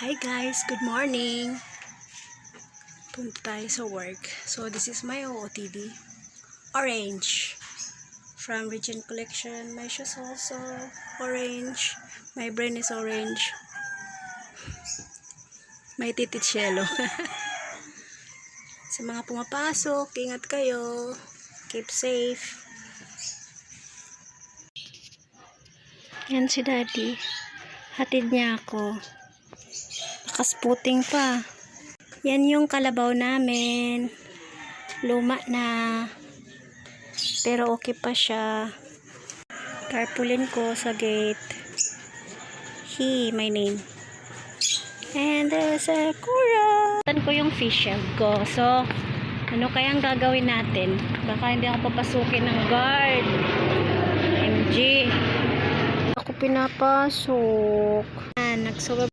Hi guys, good morning. Punta tayo sa work. So this is my OOTD. Orange. From Regent Collection. My shoes also orange. My brain is orange. May titit yellow. Sa mga pumapasok, ingat kayo. Keep safe. Yan si Daddy. Hatid niya ako. Nakasputing pa. Yan yung kalabaw namin. Luma na. Pero okay pa siya. Tarpaulin ko sa gate. My name. And there's a Kura. Tan ko yung fish shell ko. So, ano kayang gagawin natin? Baka hindi ako papasukin ng guard. MG. Ako pinapasok. Nagsuwag